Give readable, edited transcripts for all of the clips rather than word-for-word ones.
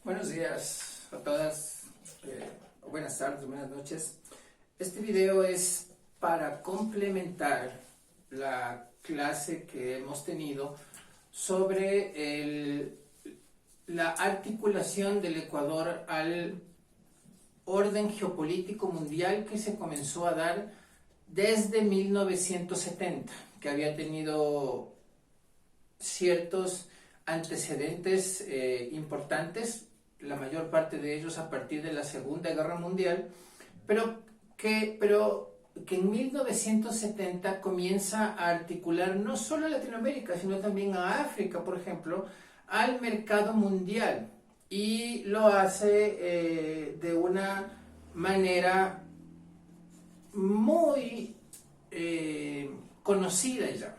Buenos días a todas, buenas tardes, buenas noches. Este video es para complementar la clase que hemos tenido sobre la articulación del Ecuador al orden geopolítico mundial que se comenzó a dar desde 1970, que había tenido ciertos antecedentes importantes, la mayor parte de ellos a partir de la Segunda Guerra Mundial, pero que en 1970 comienza a articular no solo a Latinoamérica, sino también a África, por ejemplo, al mercado mundial, y lo hace de una manera muy conocida ya,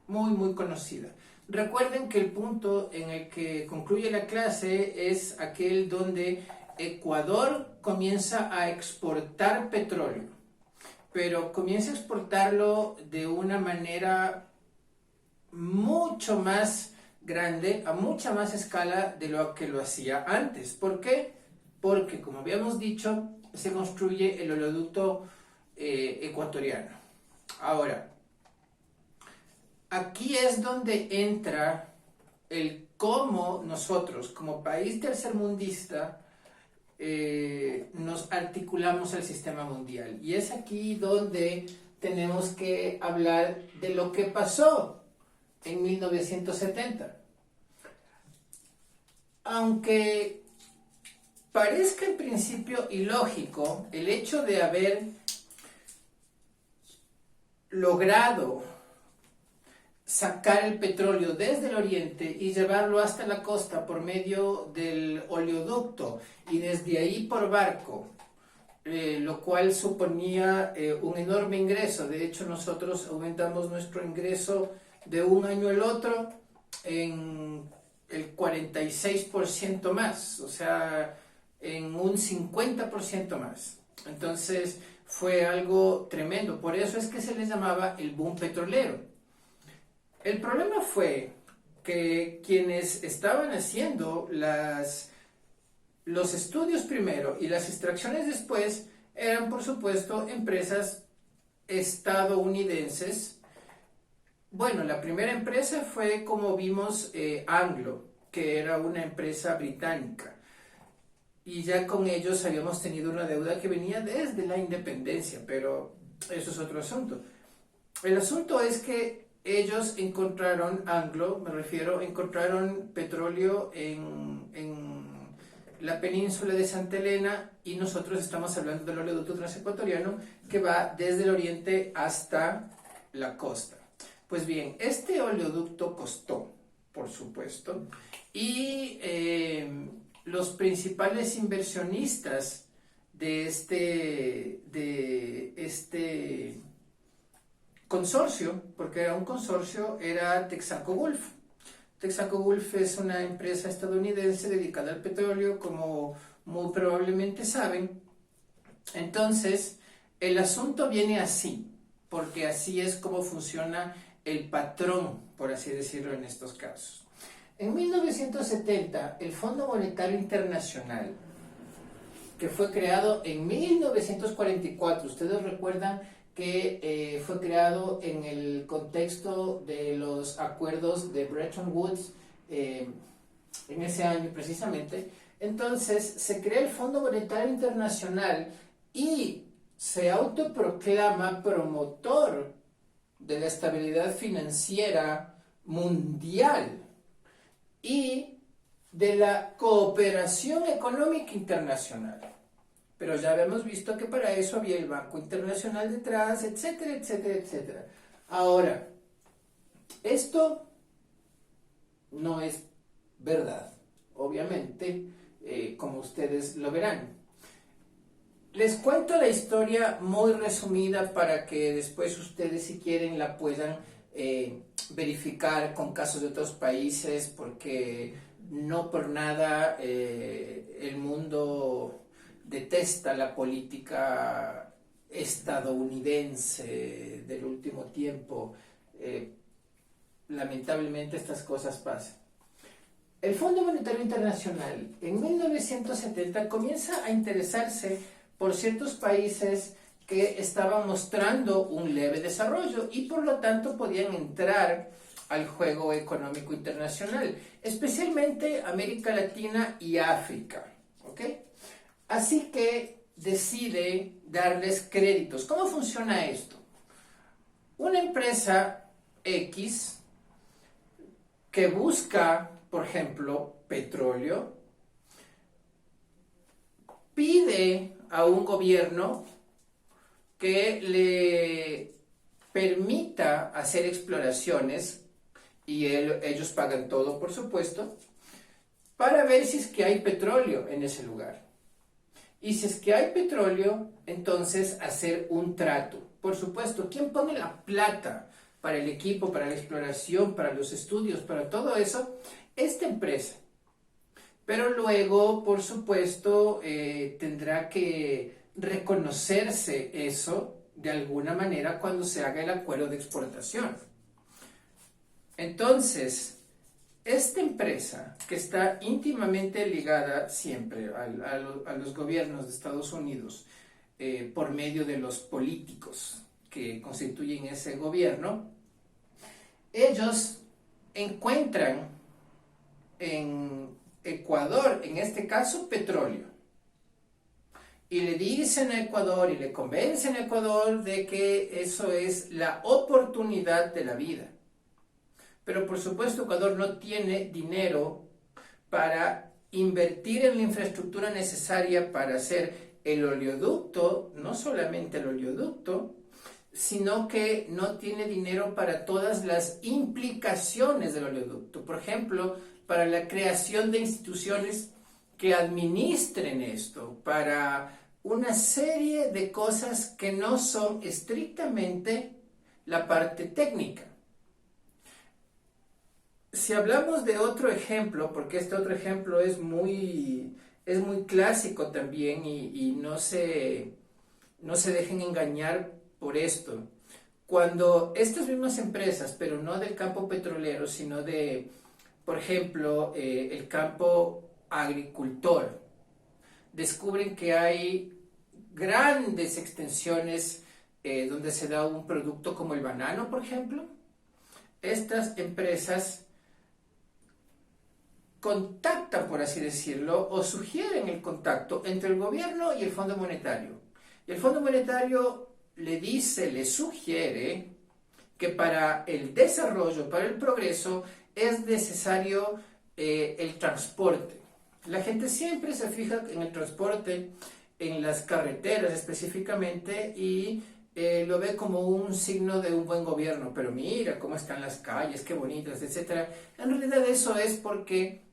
muy conocida. Recuerden que el punto en el que concluye la clase es aquel donde Ecuador comienza a exportar petróleo, pero comienza a exportarlo de una manera mucho más grande, a mucha más escala de lo que lo hacía antes. ¿Por qué? Porque, como habíamos dicho, se construye el oleoducto ecuatoriano. Ahora, aquí es donde entra el cómo nosotros, como país tercermundista, nos articulamos al sistema mundial. Y es aquí donde tenemos que hablar de lo que pasó en 1970. Aunque parezca en principio ilógico, el hecho de haber logrado sacar el petróleo desde el oriente y llevarlo hasta la costa por medio del oleoducto y desde ahí por barco, lo cual suponía un enorme ingreso. De hecho, nosotros aumentamos nuestro ingreso de un año al otro en el 46% más, o sea, en un 50% más. Entonces fue algo tremendo, por eso es que se les llamaba el boom petrolero. El problema fue que quienes estaban haciendo los estudios primero y las extracciones después eran, por supuesto, empresas estadounidenses. Bueno, la primera empresa fue, como vimos, Anglo, que era una empresa británica. Y ya con ellos habíamos tenido una deuda que venía desde la independencia, pero eso es otro asunto. El asunto es que ellos encontraron, Anglo, me refiero, encontraron petróleo en la península de Santa Elena, y nosotros estamos hablando del oleoducto transecuatoriano que va desde el oriente hasta la costa. Pues bien, este oleoducto costó, por supuesto, y los principales inversionistas de este consorcio, porque era un consorcio, era Texaco Gulf. Texaco Gulf es una empresa estadounidense dedicada al petróleo, como muy probablemente saben. Entonces, el asunto viene así, porque así es como funciona el patrón, por así decirlo, en estos casos. En 1970, el Fondo Monetario Internacional, que fue creado en 1944, ustedes recuerdan que fue creado en el contexto de los acuerdos de Bretton Woods, en ese año precisamente. Entonces se crea el Fondo Monetario Internacional y se autoproclama promotor de la estabilidad financiera mundial y de la cooperación económica internacional. Pero ya habíamos visto que para eso había el Banco Internacional detrás, etcétera, etcétera, etcétera. Ahora, esto no es verdad, obviamente, como ustedes lo verán. Les cuento la historia muy resumida para que después ustedes, si quieren, la puedan verificar con casos de otros países, porque no por nada el mundo detesta la política estadounidense del último tiempo. Lamentablemente estas cosas pasan. el Fondo Monetario Internacional en 1970 comienza a interesarse por ciertos países que estaban mostrando un leve desarrollo y por lo tanto podían entrar al juego económico internacional, especialmente América Latina y África, ¿ok? Así que decide darles créditos. ¿Cómo funciona esto? Una empresa X que busca, por ejemplo, petróleo, pide a un gobierno que le permita hacer exploraciones, y ellos pagan todo, por supuesto, para ver si es que hay petróleo en ese lugar. Y si es que hay petróleo, entonces hacer un trato. Por supuesto, ¿quién pone la plata para el equipo, para la exploración, para los estudios, para todo eso? Esta empresa. Pero luego, por supuesto, tendrá que reconocerse eso de alguna manera cuando se haga el acuerdo de exportación. Entonces, esta empresa, que está íntimamente ligada siempre a los gobiernos de Estados Unidos, por medio de los políticos que constituyen ese gobierno, ellos encuentran en Ecuador, en este caso, petróleo. Y le dicen a Ecuador y le convencen a Ecuador de que eso es la oportunidad de la vida. Pero por supuesto Ecuador no tiene dinero para invertir en la infraestructura necesaria para hacer el oleoducto, no solamente el oleoducto, sino que no tiene dinero para todas las implicaciones del oleoducto. Por ejemplo, para la creación de instituciones que administren esto, para una serie de cosas que no son estrictamente la parte técnica. Si hablamos de otro ejemplo, porque este otro ejemplo es muy clásico también y no se dejen engañar por esto. Cuando estas mismas empresas, pero no del campo petrolero, sino de, por ejemplo, el campo agricultor, descubren que hay grandes extensiones donde se da un producto como el banano, por ejemplo, estas empresas contactan, por así decirlo, o sugieren el contacto entre el gobierno y el Fondo Monetario. Y el Fondo Monetario le sugiere que para el desarrollo, para el progreso, es necesario el transporte. La gente siempre se fija en el transporte, en las carreteras específicamente, y lo ve como un signo de un buen gobierno. Pero mira cómo están las calles, qué bonitas, etc. En realidad eso es porque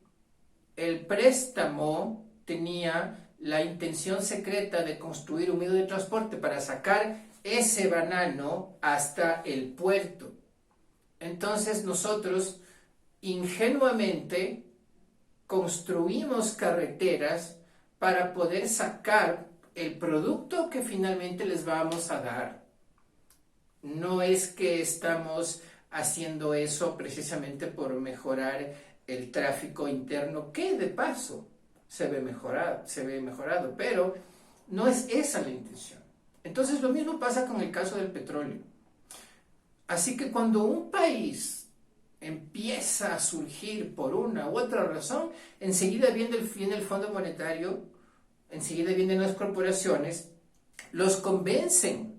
el préstamo tenía la intención secreta de construir un medio de transporte para sacar ese banano hasta el puerto. Entonces nosotros ingenuamente construimos carreteras para poder sacar el producto que finalmente les vamos a dar. No es que estamos haciendo eso precisamente por mejorar el tráfico interno, que de paso se ve mejorado, pero no es esa la intención. Entonces lo mismo pasa con el caso del petróleo. Así que cuando un país empieza a surgir por una u otra razón, enseguida viene el Fondo Monetario, enseguida vienen las corporaciones, los convencen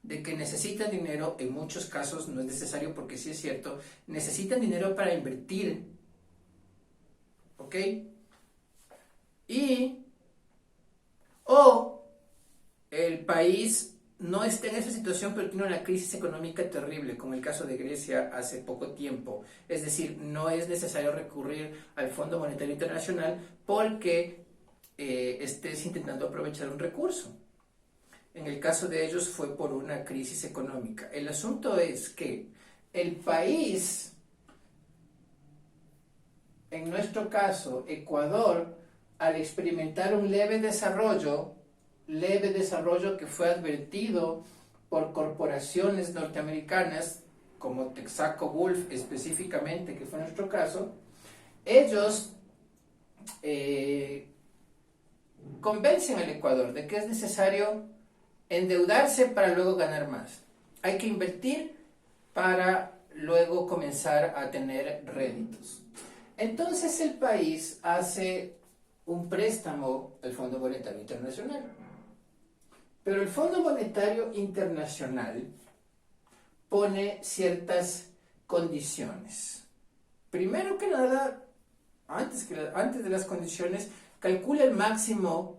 de que necesitan dinero. En muchos casos no es necesario, porque sí es cierto, necesitan dinero para invertir, ¿ok? O el país no está en esa situación, pero tiene una crisis económica terrible, como el caso de Grecia hace poco tiempo. Es decir, no es necesario recurrir al Fondo Monetario Internacional porque estés intentando aprovechar un recurso. En el caso de ellos fue por una crisis económica. El asunto es que el país, en nuestro caso, Ecuador, al experimentar un leve desarrollo que fue advertido por corporaciones norteamericanas, como Texaco Gulf específicamente, que fue nuestro caso, ellos convencen al Ecuador de que es necesario endeudarse para luego ganar más. Hay que invertir para luego comenzar a tener réditos. Entonces el país hace un préstamo al Fondo Monetario Internacional. Pero el Fondo Monetario Internacional pone ciertas condiciones. Primero que nada, antes de las condiciones, calcula el máximo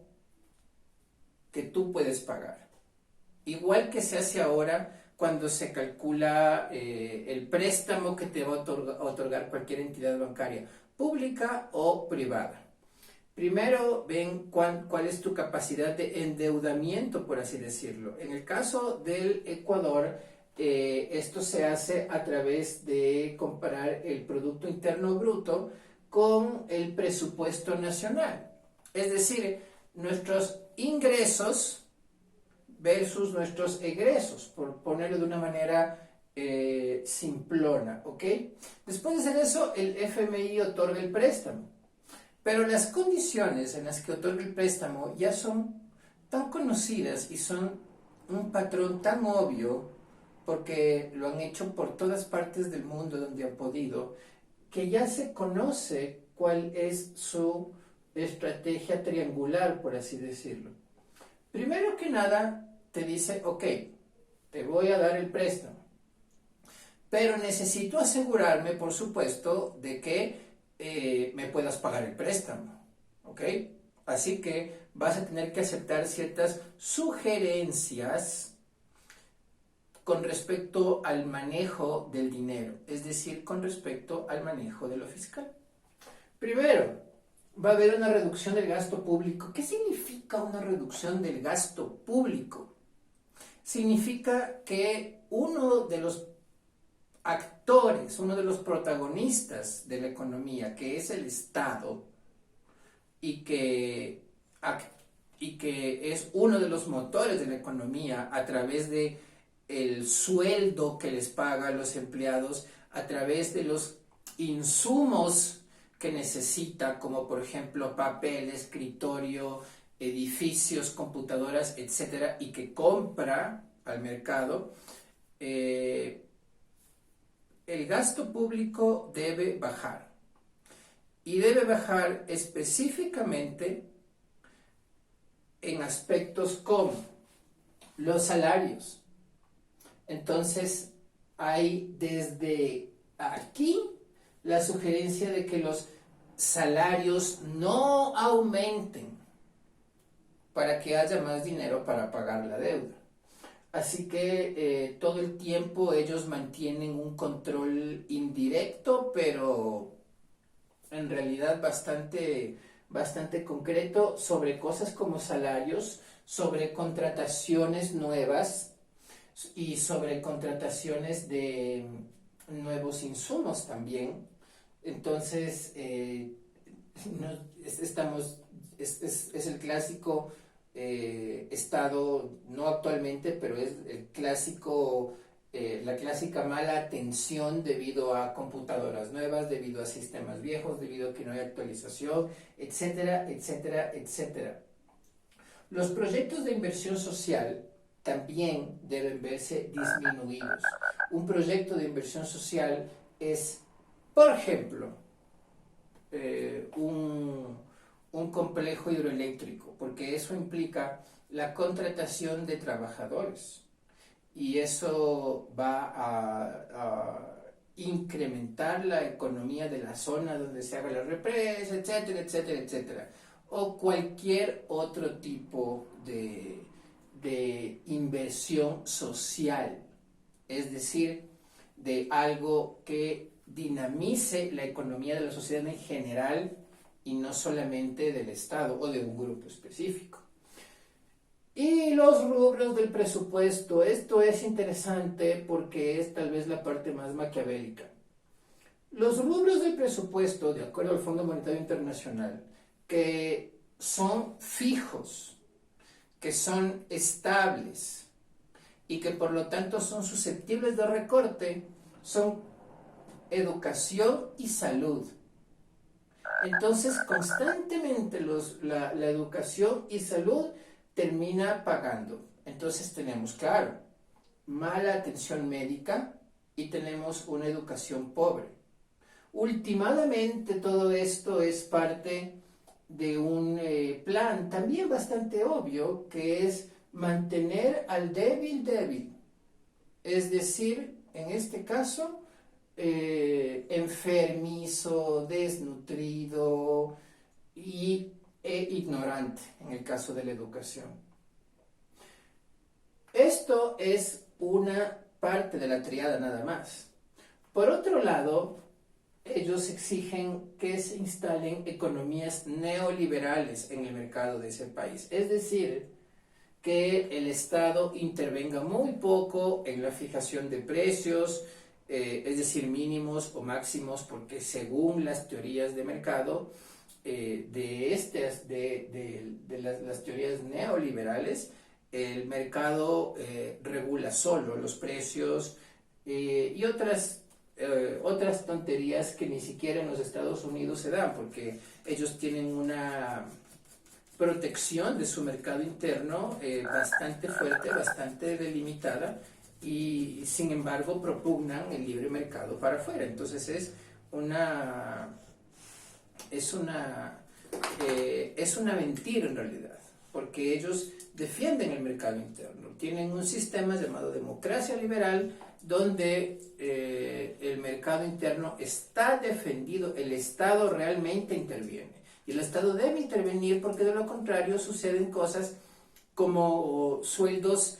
que tú puedes pagar. Igual que se hace ahora cuando se calcula el préstamo que te va a otorgar cualquier entidad bancaria, pública o privada. Primero ven cuál es tu capacidad de endeudamiento, por así decirlo. En el caso del Ecuador, esto se hace a través de comparar el Producto Interno Bruto con el presupuesto nacional. Es decir, nuestros ingresos versus nuestros egresos, por ponerlo de una manera simplona, ¿ok? Después de hacer eso, el FMI otorga el préstamo. Pero las condiciones en las que otorga el préstamo ya son tan conocidas y son un patrón tan obvio, porque lo han hecho por todas partes del mundo donde han podido, que ya se conoce cuál es su estrategia triangular, por así decirlo. Primero que nada, te dice, ok, te voy a dar el préstamo, pero necesito asegurarme, por supuesto, de que me puedas pagar el préstamo, ¿ok? Así que vas a tener que aceptar ciertas sugerencias con respecto al manejo del dinero, es decir, con respecto al manejo de lo fiscal. Primero, va a haber una reducción del gasto público. ¿Qué significa una reducción del gasto público? Significa que uno de los actores, uno de los protagonistas de la economía, que es el Estado, y que es uno de los motores de la economía a través de el sueldo que les paga a los empleados, a través de los insumos que necesita, como por ejemplo papel, escritorio, edificios, computadoras, etcétera, y que compra al mercado, el gasto público debe bajar. Y debe bajar específicamente en aspectos como los salarios. Entonces, hay desde aquí la sugerencia de que los salarios no aumenten para que haya más dinero para pagar la deuda. Así que todo el tiempo ellos mantienen un control indirecto, pero en realidad bastante concreto sobre cosas como salarios, sobre contrataciones nuevas y sobre contrataciones de nuevos insumos también. Entonces, no, es el clásico estado, no actualmente, pero es el clásico, la clásica mala atención debido a computadoras nuevas, debido a sistemas viejos, debido a que no hay actualización, etcétera, etcétera, etcétera. Los proyectos de inversión social también deben verse disminuidos. Un proyecto de inversión social es, por ejemplo, un complejo hidroeléctrico, porque eso implica la contratación de trabajadores y eso va a incrementar la economía de la zona donde se haga la represa, etcétera, etcétera, etcétera, o cualquier otro tipo de inversión social, es decir, de algo que dinamice la economía de la sociedad en general y no solamente del Estado o de un grupo específico. Y los rubros del presupuesto, esto es interesante porque es tal vez la parte más maquiavélica. Los rubros del presupuesto, de acuerdo al Fondo Monetario Internacional, que son fijos, que son estables y que por lo tanto son susceptibles de recorte, son educación y salud. Entonces, constantemente la educación y salud termina pagando. Entonces tenemos, claro, mala atención médica y tenemos una educación pobre. Últimamente todo esto es parte de un plan también bastante obvio, que es mantener al débil débil. Es decir, en este caso, enfermizo, desnutrido e ignorante en el caso de la educación. Esto es una parte de la triada nada más. Por otro lado, ellos exigen que se instalen economías neoliberales en el mercado de ese país. Es decir, que el Estado intervenga muy poco en la fijación de precios, es decir, mínimos o máximos, porque según las teorías de mercado, las teorías neoliberales, el mercado regula solo los precios y otras tonterías que ni siquiera en los Estados Unidos se dan, porque ellos tienen una protección de su mercado interno bastante fuerte, bastante delimitada, y sin embargo propugnan el libre mercado para afuera. Entonces es una mentira en realidad, porque ellos defienden el mercado interno. Tienen un sistema llamado democracia liberal, donde el mercado interno está defendido, el Estado realmente interviene. Y el Estado debe intervenir, porque de lo contrario suceden cosas como sueldos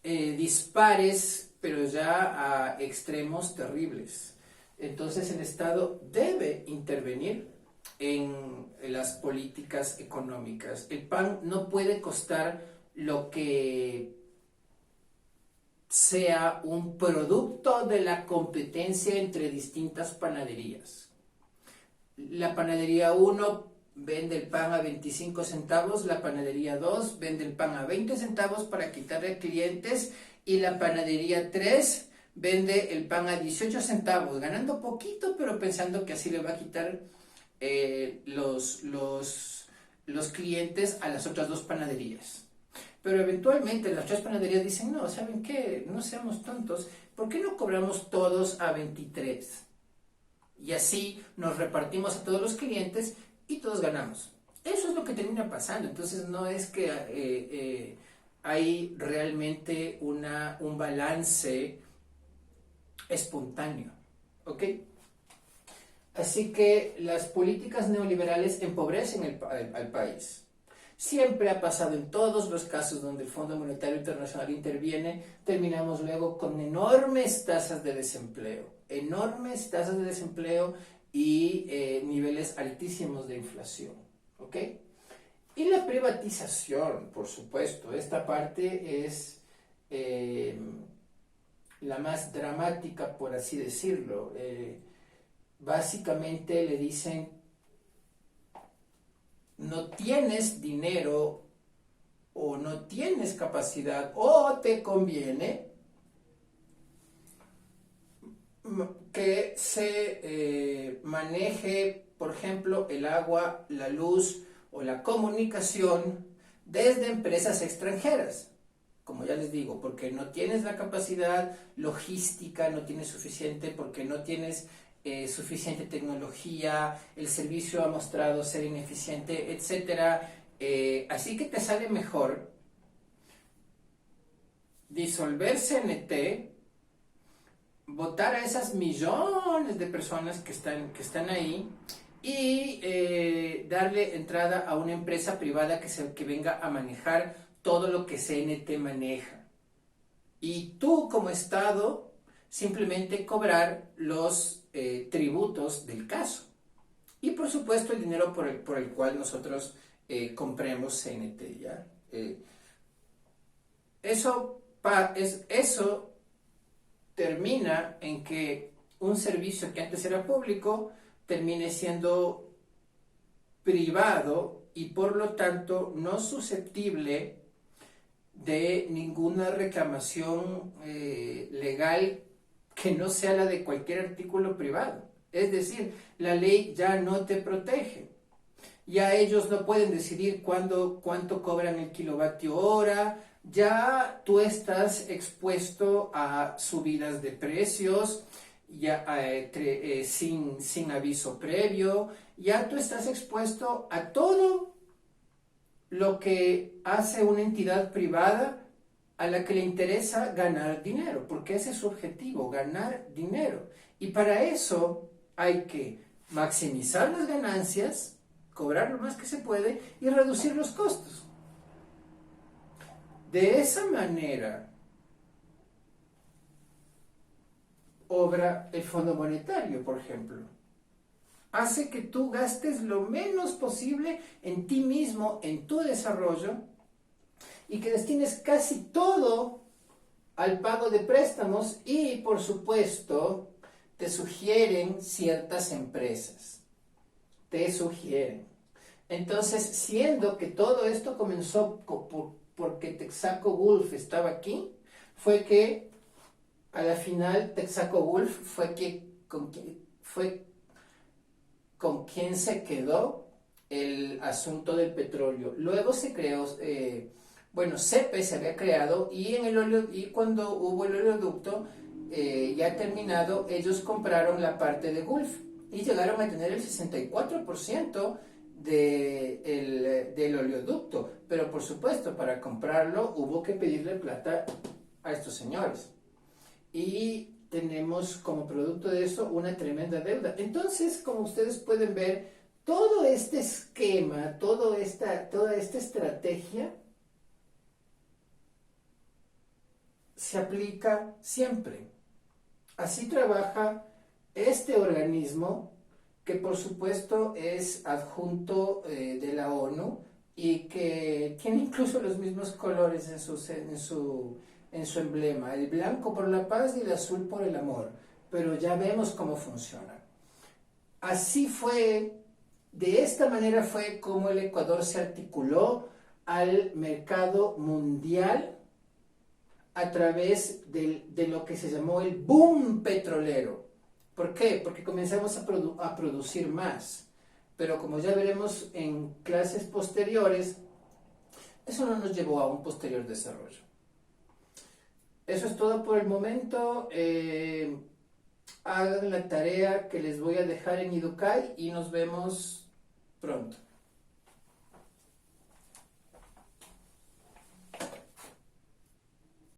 dispares, pero ya a extremos terribles. Entonces el Estado debe intervenir en las políticas económicas. El pan no puede costar lo que sea un producto de la competencia entre distintas panaderías. La panadería 1 vende el pan a 25 centavos, la panadería 2 vende el pan a 20 centavos para quitarle clientes, y la panadería 3 vende el pan a 18 centavos, ganando poquito, pero pensando que así le va a quitar los clientes a las otras dos panaderías. Pero eventualmente las tres panaderías dicen, no, ¿saben qué? No seamos tontos, ¿por qué no cobramos todos a 23? Y así nos repartimos a todos los clientes y todos ganamos. Eso es lo que termina pasando. Entonces no es que hay realmente un balance espontáneo, ¿ok? Así que las políticas neoliberales empobrecen al país. Siempre ha pasado en todos los casos donde el Fondo Monetario Internacional interviene, terminamos luego con enormes tasas de desempleo y niveles altísimos de inflación, ¿ok? Y la privatización, por supuesto, esta parte es la más dramática, por así decirlo. Básicamente le dicen, no tienes dinero o no tienes capacidad o te conviene que se maneje, por ejemplo, el agua, la luz o la comunicación desde empresas extranjeras. Como ya les digo, porque no tienes la capacidad logística, no tienes suficiente, porque no tienes suficiente tecnología, el servicio ha mostrado ser ineficiente, etc. Así que te sale mejor disolver CNT, votar a esas millones de personas que están ahí y darle entrada a una empresa privada que venga a manejar todo lo que CNT maneja. Y tú como Estado simplemente cobrar los tributos del caso. Y por supuesto el dinero por el cual nosotros compremos CNT, ¿ya? Eso termina en que un servicio que antes era público termine siendo privado y por lo tanto no susceptible de ninguna reclamación legal que no sea la de cualquier artículo privado. Es decir, la ley ya no te protege. Ya ellos no pueden decidir cuánto cobran el kilovatio hora, ya tú estás expuesto a subidas de precios, ya sin aviso previo, ya tú estás expuesto a todo lo que hace una entidad privada a la que le interesa ganar dinero, porque ese es su objetivo, ganar dinero. Y para eso hay que maximizar las ganancias, cobrar lo más que se puede y reducir los costos. De esa manera obra el Fondo Monetario, por ejemplo. Hace que tú gastes lo menos posible en ti mismo, en tu desarrollo, y que destines casi todo al pago de préstamos y, por supuesto, te sugieren ciertas empresas. Te sugieren. Entonces, siendo que todo esto comenzó porque Texaco Wolf estaba aquí, fue que a la final Texaco Wolf fue con quien se quedó el asunto del petróleo. Luego se creó, CEPE se había creado y cuando hubo el oleoducto ya terminado, ellos compraron la parte de Gulf y llegaron a tener el 64% del oleoducto. Pero por supuesto, para comprarlo hubo que pedirle plata a estos señores. Y tenemos como producto de eso una tremenda deuda. Entonces, como ustedes pueden ver, todo este esquema, toda esta estrategia se aplica siempre. Así trabaja este organismo, que por supuesto es adjunto de la ONU y que tiene incluso los mismos colores en su emblema, el blanco por la paz y el azul por el amor, pero ya vemos cómo funciona. Así fue, de esta manera fue como el Ecuador se articuló al mercado mundial a través de lo que se llamó el boom petrolero. ¿Por qué? Porque comenzamos a producir más, pero como ya veremos en clases posteriores, eso no nos llevó a un posterior desarrollo. Eso es todo por el momento. Hagan la tarea que les voy a dejar en Educay y nos vemos pronto.